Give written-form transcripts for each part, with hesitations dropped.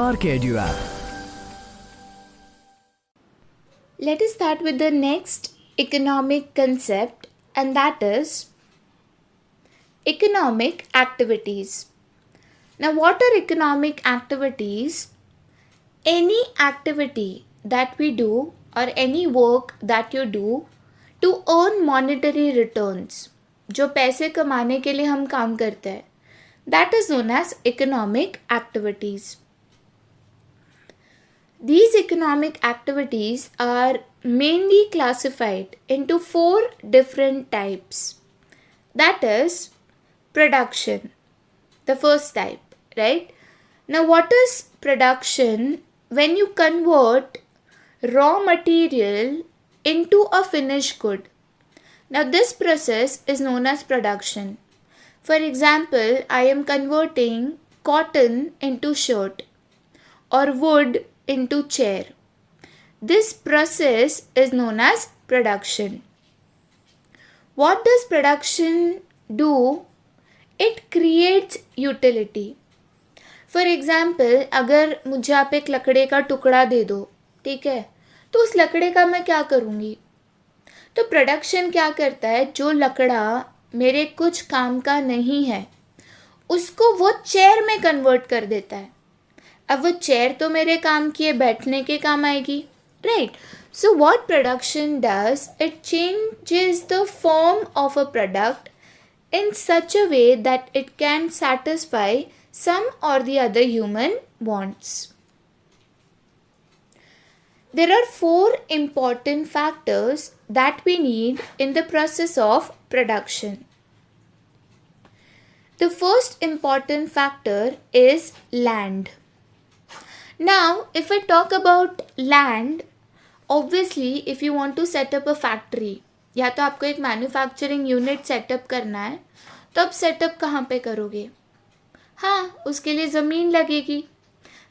RKEDU app. Let us start with the next economic concept, and that is economic activities. Now, what are economic activities? Any activity that we do or any work that you do to earn monetary returns, जो पैसे कमाने के लिए हम काम करते हैं, that is known as economic activities. These economic activities are mainly classified into 4 different types. That is production, the first type, right? Now, what is production? When you convert raw material into a finished good. Now, this process is known as production. For example, I am converting cotton into shirt or wood into chair. This process is known as production. What does production do? It creates utility. For example, अगर मुझे आप एक लकड़े का टुकड़ा दे दो, ठीक है, तो उस लकड़े का मैं क्या करूँगी? तो प्रोडक्शन क्या करता है, जो लकड़ा मेरे कुछ काम का नहीं है उसको वो चेयर में कन्वर्ट कर देता है. अब वो चेयर तो मेरे काम की है, बैठने के काम आएगी, right? So what production does, it changes the form of a product in such a way that it can satisfy some or the other human wants. There are 4 important factors that we need in the process of production. The first important factor is land. Now, if I talk about land, obviously if you want to set up a factory, या तो आपको एक manufacturing unit setup करना है, तो अब setup कहाँ पे करोगे? हाँ, उसके लिए ज़मीन लगेगी.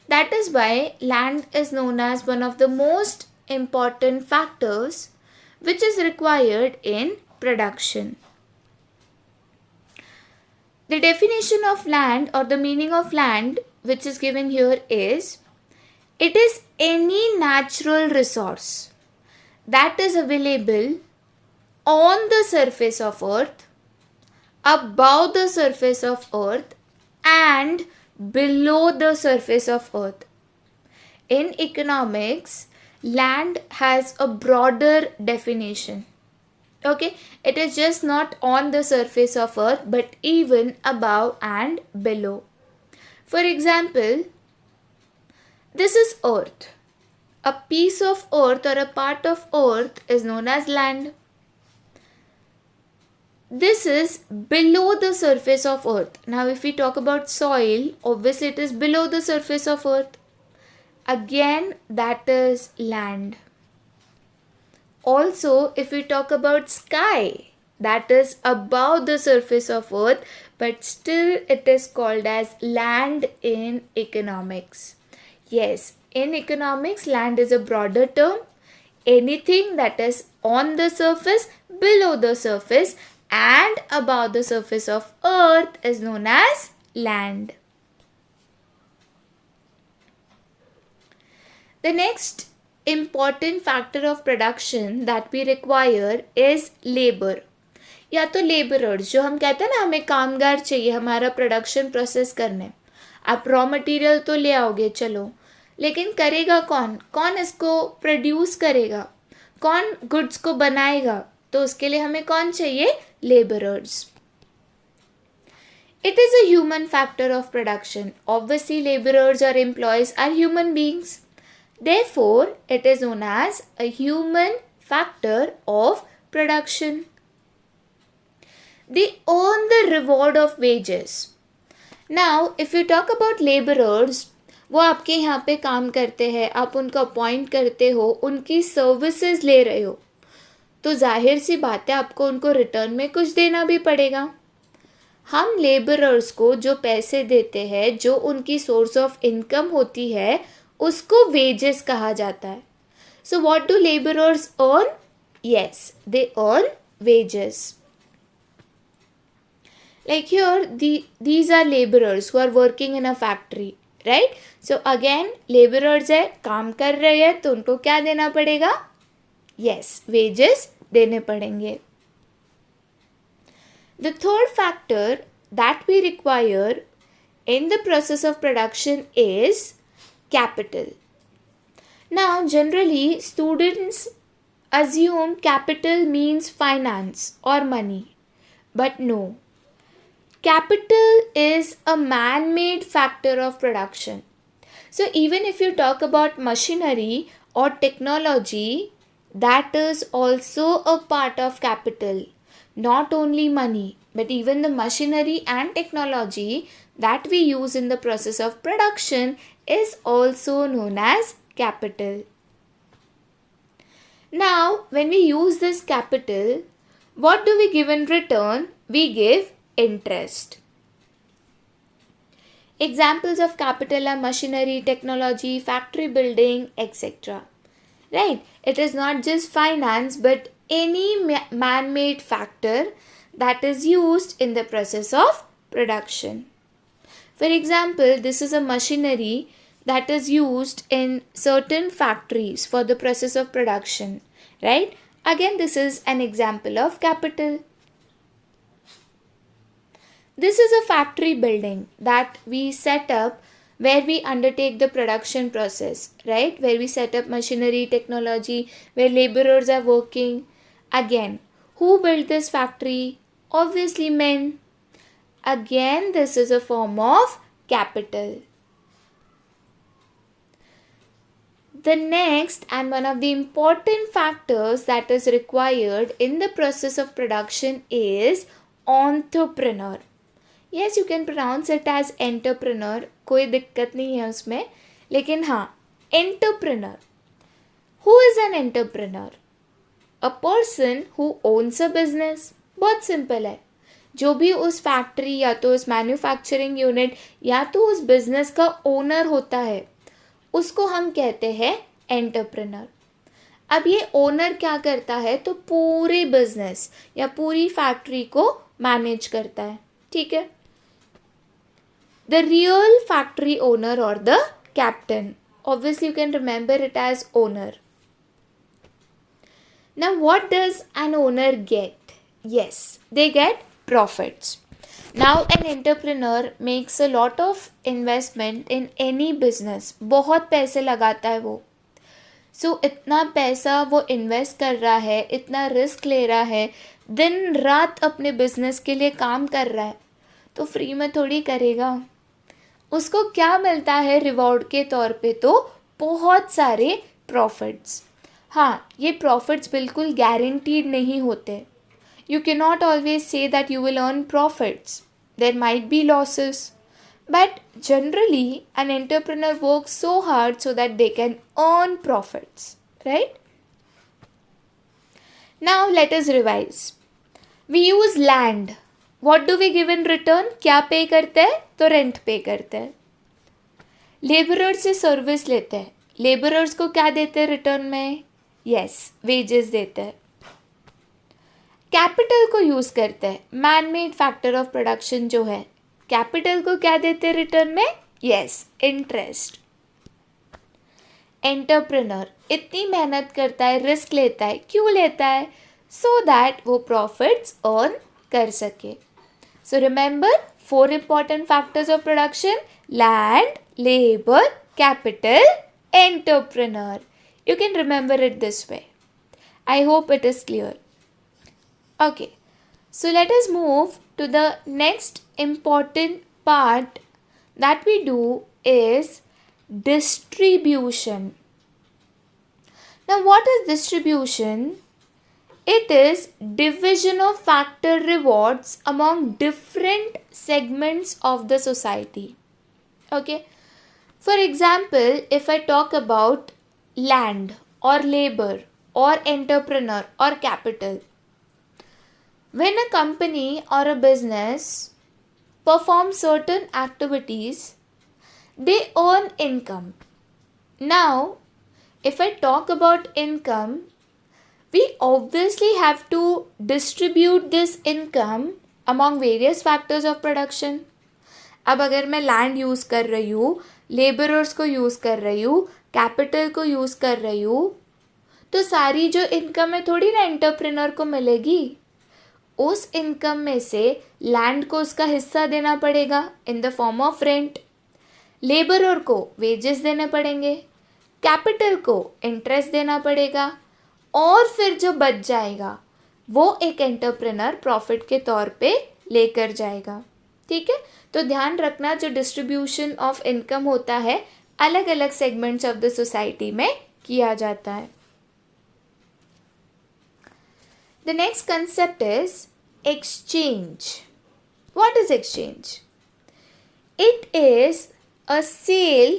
That is why land is known as one of the most important factors which is required in production. The definition of land or the meaning of land which is given here is, it is any natural resource that is available on the surface of earth, above the surface of earth, and below the surface of earth. In economics, land has a broader definition. Okay, it is just not on the surface of earth but even above and below. For example, this is earth. A piece of earth or a part of earth is known as land. This is below the surface of earth. Now, if we talk about soil, obviously it is below the surface of earth. Again, that is land. Also, if we talk about sky, that is above the surface of earth, but still it is called as land in economics. Yes, in economics, land is a broader term. Anything that is on the surface, below the surface, and above the surface of earth is known as land. The next important factor of production that we require is labor. या तो labourers, जो हम कहते हैं ना, हमें कामगार चाहिए हमारा प्रोडक्शन प्रोसेस करने. आप रॉ मटेरियल तो ले आओगे, चलो, लेकिन करेगा कौन? कौन इसको प्रोड्यूस करेगा? कौन गुड्स को बनाएगा? तो उसके लिए हमें कौन चाहिए? Labourers. It is a human factor of production. Obviously, laborers or employees are human beings. Therefore, it is known as a human factor of production. They earn the reward of wages. Now, if you talk about laborers, वो आपके यहाँ पे काम करते हैं, आप उनको appoint करते हो, उनकी सर्विसेज ले रहे हो, तो जाहिर सी बात है आपको उनको रिटर्न में कुछ देना भी पड़ेगा. हम लेबरर्स को जो पैसे देते हैं, जो उनकी सोर्स ऑफ इनकम होती है, उसको वेजेस कहा जाता है. So what do labourers earn? Yes, they earn wages. Like here, these are laborers who are working in a factory, right. So again labourers है, काम कर रहे हैं, तो उनको क्या देना पड़ेगा? यस, वेजेस देने पड़ेंगे. The third factor that we require in the process of production is capital. Now, generally, students assume capital means finance or money, but no. Capital is a man-made factor of production. So, even if you talk about machinery or technology, that is also a part of capital. Not only money, but even the machinery and technology that we use in the process of production is also known as capital. Now, when we use this capital, what do we give in return? We give interest. Examples of capital are machinery, technology, factory building, etc. Right? It is not just finance, but any man-made factor that is used in the process of production. For example, this is a machinery that is used in certain factories for the process of production. Right? Again, this is an example of capital. This is a factory building that we set up where we undertake the production process, right? Where we set up machinery, technology, where laborers are working. Again, who built this factory? Obviously men. Again, this is a form of capital. The next and one of the important factors that is required in the process of production is entrepreneur. Yes, you can pronounce it as entrepreneur, कोई दिक्कत नहीं है उसमें, लेकिन हाँ, entrepreneur. Who is an entrepreneur? A person who owns a business. बहुत simple है. जो भी उस फैक्ट्री या तो उस मैन्युफैक्चरिंग यूनिट या तो उस बिजनेस का ओनर होता है, उसको हम कहते हैं एंटरप्रेन्योर. अब ये ओनर क्या करता है? तो पूरे बिजनेस या पूरी फैक्ट्री को मैनेज करता है. ठीक है. The real factory owner or the captain. Obviously, you can remember it as owner. Now, what does an owner get? Yes, they get profits. Now, an entrepreneur makes a lot of investment in any business. बहुत पैसे लगाता है वो. So, इतना पैसा वो invest कर रहा है, इतना रिस्क ले रहा है, दिन रात अपने बिजनेस के लिए काम कर रहा है, तो फ्री में थोड़ी करेगा. उसको क्या मिलता है रिवॉर्ड के तौर पे? तो बहुत सारे प्रॉफिट्स. हाँ, ये प्रॉफिट्स बिल्कुल गारंटीड नहीं होते. You can not always say that you will earn profits. There might be losses, but generally an entrepreneur work so hard so that they can earn profits. Right. Now let us revise. We use land. What do we give in return? क्या पे करते हैं? तो rent पे करते हैं. Labourers से service लेते हैं. लेबरर्स को क्या देते हैं रिटर्न में? यस, वेजेस देते हैं. कैपिटल को यूज करते हैं. Man made factor of production जो है, कैपिटल को क्या देते हैं रिटर्न में? Yes, interest. एंटरप्रेन्योर इतनी मेहनत करता है, रिस्क लेता है. क्यों लेता है? सो दैट वो प्रॉफिट्स अर्न कर सके. So remember 4 important factors of production: land, labor, capital, entrepreneur. You can remember it this way. I hope it is clear. Okay, so let us move to the next important part that we do is distribution. Now what is distribution? It is division of factor rewards among different segments of the society. Okay. For example, if I talk about land or labor or entrepreneur or capital, when a company or a business performs certain activities, they earn income. Now, if I talk about income, we obviously have to distribute this income among various factors of production. अब अगर मैं land use कर रही हूँ, labourers को use कर रही हूँ, कैपिटल को यूज़ कर रही हूँ, तो सारी जो इनकम है थोड़ी ना एंटरप्रेन्योर को मिलेगी. उस इनकम में से लैंड को उसका हिस्सा देना पड़ेगा in the form of rent, labourer को वेजेस देने पड़ेंगे, कैपिटल को इंटरेस्ट देना पड़ेगा, और फिर जो बच जाएगा वो एक एंटरप्रेन्योर प्रॉफिट के तौर पे लेकर जाएगा. ठीक है, तो ध्यान रखना जो डिस्ट्रीब्यूशन ऑफ इनकम होता है अलग अलग सेगमेंट्स ऑफ द सोसाइटी में किया जाता है. The next concept is exchange. What is exchange? It is a sale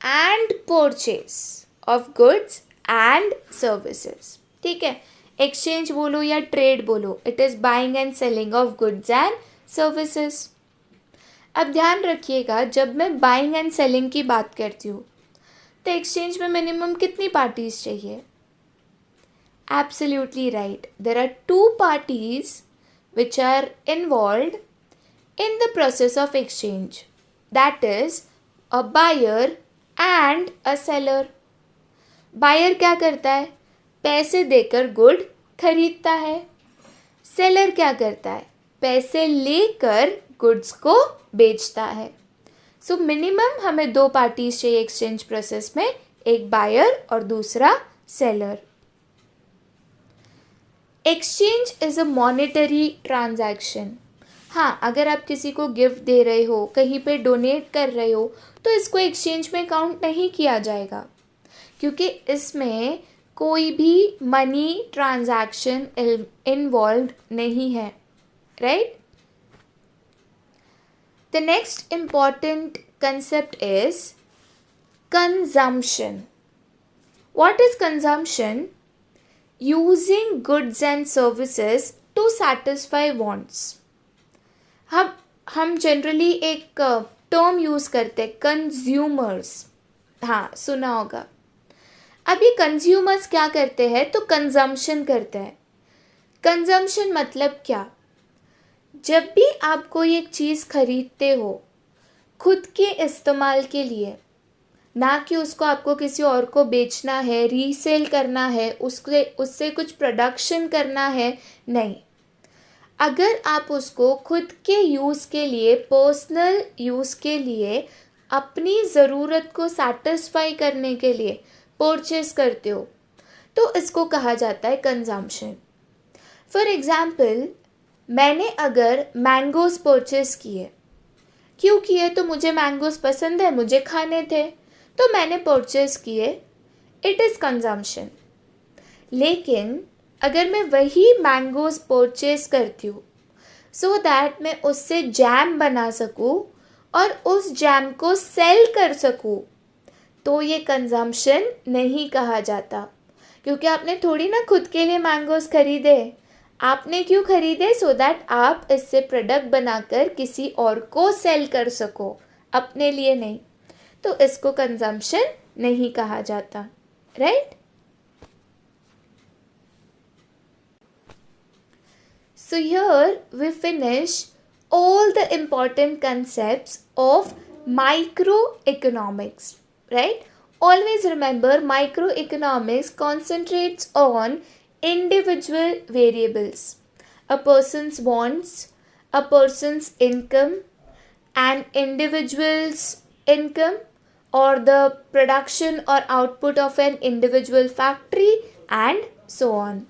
and purchase of goods and services. ठीक है, exchange बोलो या trade बोलो, it is buying and selling of goods and services. अब ध्यान रखिएगा, जब मैं buying and selling की बात करती हूँ तो exchange में मिनिमम कितनी पार्टीज चाहिए? Absolutely right. There are two parties which are involved in the process of exchange. That is a buyer and a seller. Buyer क्या करता है? पैसे देकर गुड खरीदता है. सेलर क्या करता है? पैसे लेकर गुड्स को बेचता है. सो मिनिमम हमें दो पार्टीज चाहिए एक्सचेंज प्रोसेस में, एक बायर और दूसरा seller. Exchange is a monetary transaction. हाँ, अगर आप किसी को गिफ्ट दे रहे हो, कहीं पे डोनेट कर रहे हो, तो इसको एक्सचेंज में काउंट नहीं किया जाएगा, क्योंकि इसमें कोई भी मनी ट्रांजैक्शन इन्वॉल्व नहीं है. Right. The next important concept is consumption. What is consumption? Using goods and services to satisfy wants. हम जनरली एक टर्म यूज़ करते हैं, कंज्यूमर्स. हाँ, सुना होगा. अब ये कंज्यूमर्स क्या करते हैं? तो कंजम्पशन करते हैं. कंजम्पशन मतलब क्या? जब भी आप कोई एक चीज़ खरीदते हो खुद के इस्तेमाल के लिए, ना कि उसको आपको किसी और को बेचना है, रीसेल करना है, उससे कुछ प्रोडक्शन करना है, नहीं. अगर आप उसको खुद के यूज़ के लिए, पर्सनल यूज़ के लिए, अपनी ज़रूरत को सैटिस्फाई करने के लिए परचेस करते हो, तो इसको कहा जाता है कंजम्पशन. फॉर एग्ज़ाम्पल, मैंने अगर मैंगोज़ परचेस किए, क्यों किए? तो मुझे मैंगोज़ पसंद है, मुझे खाने थे, तो मैंने परचेस किए, इट इज़ कंजम्पशन. लेकिन अगर मैं वही मैंगोज़ परचेस करती हूँ सो दैट मैं उससे जैम बना सकूँ और उस जैम को सेल कर सकूँ, तो ये कंजम्पशन नहीं कहा जाता, क्योंकि आपने थोड़ी ना खुद के लिए मैंगोज़ खरीदे. आपने क्यों खरीदे? सो दैट आप इससे प्रोडक्ट बनाकर किसी और को सेल कर सको, अपने लिए नहीं. तो इसको कंजम्पशन नहीं कहा जाता. Right. So here we finish all the important concepts of microeconomics. Right. Always remember, microeconomics concentrates on individual variables, a person's wants, a person's income, an individual's income, or the production or output of an individual factory, and so on.